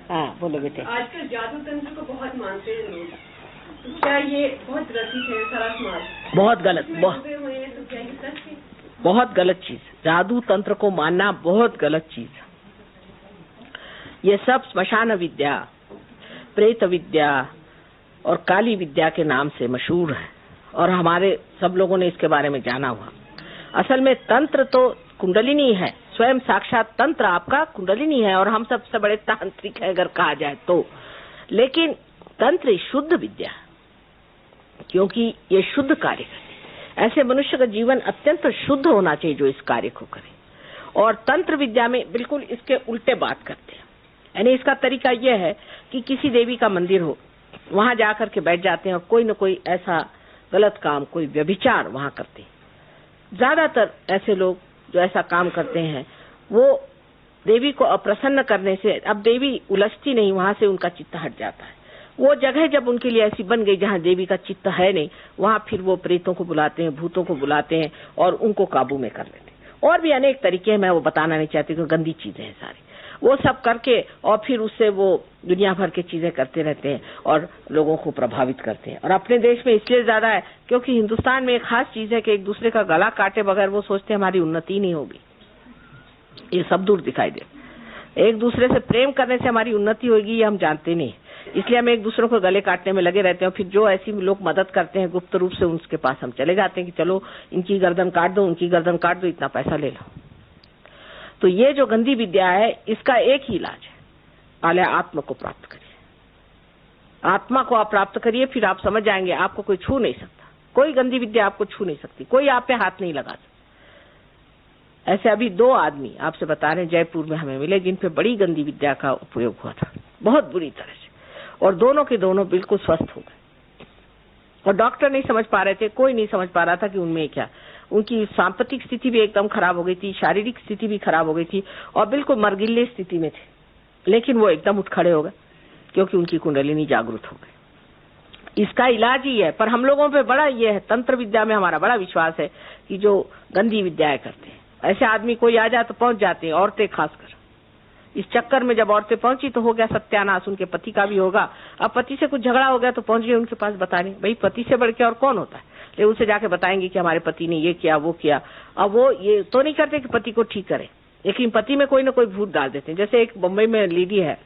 हाँ बोलो बेटे। आजकल जादू तंत्र को बहुत मानते हैं लोग, तो क्या ये बहुत ग्रसित है सारा समाज? बहुत गलत, बहुत गलत चीज। जादू तंत्र को मानना बहुत गलत चीज। ये सब श्मशान विद्या, प्रेत विद्या और काली विद्या के नाम से मशहूर है और हमारे सब लोगों ने इसके बारे में जाना हुआ। असल में तंत्र तो कुंडलिनी है, स्वयं साक्षात तंत्र आपका कुंडलिनी है और हम सबसे बड़े तांत्रिक है अगर कहा जाए तो। लेकिन तंत्र शुद्ध विद्या, क्योंकि ये शुद्ध कार्य करे। ऐसे मनुष्य का जीवन अत्यंत शुद्ध होना चाहिए जो इस कार्य को करे। और तंत्र विद्या में बिल्कुल इसके उल्टे बात करते हैं। यानी इसका तरीका यह है कि किसी देवी का मंदिर हो, वहां जाकर के बैठ जाते हैं और कोई न कोई ऐसा गलत काम, कोई व्यभिचार वहां करते हैं। ज्यादातर ऐसे लोग जो ऐसा काम करते हैं वो देवी को अप्रसन्न करने से, अब देवी उलझती नहीं, वहां से उनका चित्त हट जाता है। वो जगह जब उनके लिए ऐसी बन गई जहां देवी का चित्त है नहीं, वहां फिर वो प्रेतों को बुलाते हैं, भूतों को बुलाते हैं और उनको काबू में कर लेते हैं। और भी अनेक तरीके हैं, मैं वो बताना नहीं चाहती क्योंकि गंदी चीजें हैं सारी। वो सब करके और फिर उससे वो दुनिया भर की चीजें करते रहते हैं और लोगों को प्रभावित करते हैं। और अपने देश में इसलिए ज्यादा है क्योंकि हिंदुस्तान में एक खास चीज है कि एक दूसरे का गला काटे बगैर वो सोचते हैं हमारी उन्नति नहीं होगी। ये सब दूर दिखाई दे। एक दूसरे से प्रेम करने से हमारी उन्नति होगी ये हम जानते नहीं, इसलिए हम एक दूसरे को गले काटने में लगे रहते हैं। फिर जो ऐसी लोग मदद करते हैं गुप्त रूप से, उसके पास हम चले जाते हैं कि चलो इनकी गर्दन काट दो, उनकी गर्दन काट दो, इतना पैसा ले लो। तो ये जो गंदी विद्या है इसका एक ही इलाज है, पहले आत्मा को प्राप्त करिए। आत्मा को आप प्राप्त करिए, फिर आप समझ जाएंगे आपको कोई छू नहीं सकता। कोई गंदी विद्या आपको छू नहीं सकती, कोई आप पे हाथ नहीं लगा सकता। ऐसे अभी 2 आदमी आपसे बता रहे हैं जयपुर में हमें मिले जिन पे बड़ी गंदी विद्या का उपयोग हुआ था, बहुत बुरी तरह से, और दोनों के दोनों बिल्कुल स्वस्थ हो गए। और डॉक्टर नहीं समझ पा रहे थे, कोई नहीं समझ पा रहा था कि उनमें क्या। उनकी सांपत्तिक स्थिति भी एकदम खराब हो गई थी, शारीरिक स्थिति भी खराब हो गई थी और बिल्कुल मरगिल्ले स्थिति में थे, लेकिन वो एकदम उठ खड़े हो गए क्योंकि उनकी कुंडलिनी जागृत हो गई। इसका इलाज ही है। पर हम लोगों पे बड़ा ये है, तंत्र विद्या में हमारा बड़ा विश्वास है कि जो गंदी विद्याएं करते हैं ऐसे आदमी कोई आ जाए तो पहुंच जाते हैं, औरतें खासकर। इस चक्कर में जब औरतें पहुंची तो हो गया सत्यानाश, उनके पति का भी होगा। अब पति से कुछ झगड़ा हो गया तो पहुंच गए उनके पास बताने, भाई पति से बढ़ के और कौन होता है। लेकिन उनसे जाके बताएंगे कि हमारे पति ने ये किया वो किया। अब वो ये तो नहीं करते कि पति को ठीक करे, लेकिन पति में कोई ना कोई भूत डाल देते हैं। जैसे एक बम्बई में लेडी है,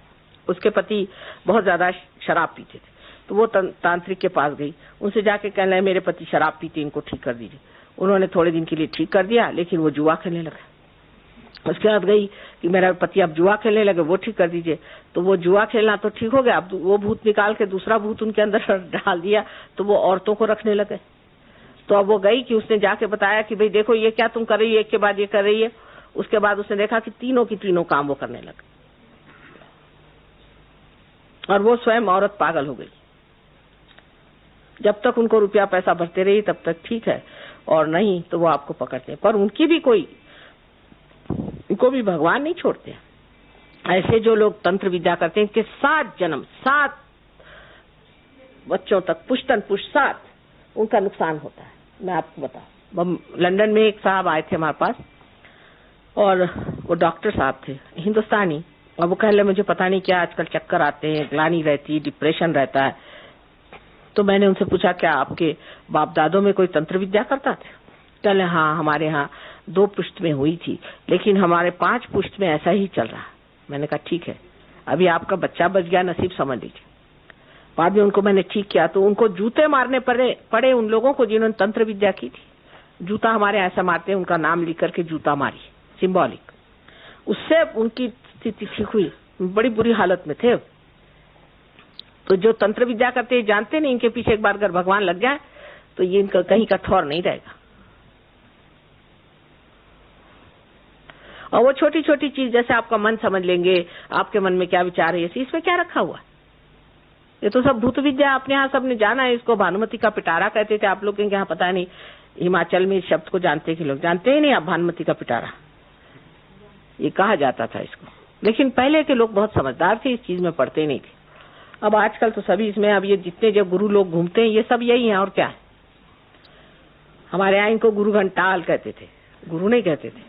उसके पति बहुत ज्यादा शराब पीते थे, तो वो तांत्रिक के पास गई, उनसे जाके कहने लगे मेरे पति शराब पीते, इनको ठीक कर दीजिए। उन्होंने थोड़े दिन के लिए ठीक कर दिया, लेकिन वो जुआ खेलने लगा। उसके बाद गई कि मेरा पति अब जुआ खेलने लगे, वो ठीक कर दीजिए। तो वो जुआ खेलना तो ठीक हो गया, अब वो भूत निकाल के दूसरा भूत उनके अंदर डाल दिया, तो वो औरतों को रखने लगे। तो अब वो गई कि उसने जाके बताया कि भाई देखो ये क्या तुम कर रही है, एक के बाद ये कर रही है। उसके बाद उसने देखा कि तीनों की तीनों काम वो करने लगे और वो स्वयं औरत पागल हो गई। जब तक उनको रुपया पैसा भरते रही तब तक ठीक है, और नहीं तो वो आपको पकड़ते हैं। पर उनकी भी उनको भी भगवान नहीं छोड़ते। ऐसे जो लोग तंत्र विद्या करते हैं इनके 7 जन्म 7 बच्चों तक, पुश्तन पुष्ट 7 उनका नुकसान होता है। मैं आपको बताऊं, लंदन में एक साहब आए थे हमारे पास और वो डॉक्टर साहब थे हिंदुस्तानी, और वो कह रहे मुझे पता नहीं क्या आजकल चक्कर आते हैं, ग्लानि रहती है, डिप्रेशन रहता है। तो मैंने उनसे पूछा क्या आपके बाप दादों में कोई तंत्र विद्या करता था? कह रहे हाँ हमारे यहाँ 2 पुश्त में हुई थी, लेकिन हमारे 5 पुश्त में ऐसा ही चल रहा है। मैंने कहा ठीक है, अभी आपका बच्चा बच गया, नसीब समझ लीजिए। बाद में उनको मैंने ठीक किया तो उनको जूते मारने पड़े उन लोगों को जिन्होंने तंत्र विद्या की थी। जूता हमारे ऐसा मारते हैं, उनका नाम लिख करके जूता मारी, सिंबॉलिक। उससे उनकी स्थिति ठीक हुई, बड़ी बुरी हालत में थे। तो जो तंत्र विद्या करते हैं जानते नहीं, इनके पीछे एक बार अगर भगवान लग जाए तो ये इनका कहीं का ठौर नहीं रहेगा। और वो छोटी छोटी चीज जैसे आपका मन समझ लेंगे, आपके मन में क्या विचार है, इसमें क्या रखा हुआ है? ये तो सब भूत विद्या अपने यहाँ सबने जाना है। इसको भानुमति का पिटारा कहते थे। आप लोग के यहाँ पता नहीं, हिमाचल में इस शब्द को जानते कि लोग जानते ही नहीं। आप भानुमति का पिटारा ये कहा जाता था इसको, लेकिन पहले के लोग बहुत समझदार थे, इस चीज में पढ़ते नहीं थे। अब आजकल तो सभी इसमें, अब ये जितने जब गुरु लोग घूमते हैं ये सब यही है और क्या है। हमारे यहाँ इनको गुरु घंटाल कहते थे, गुरु नहीं कहते थे।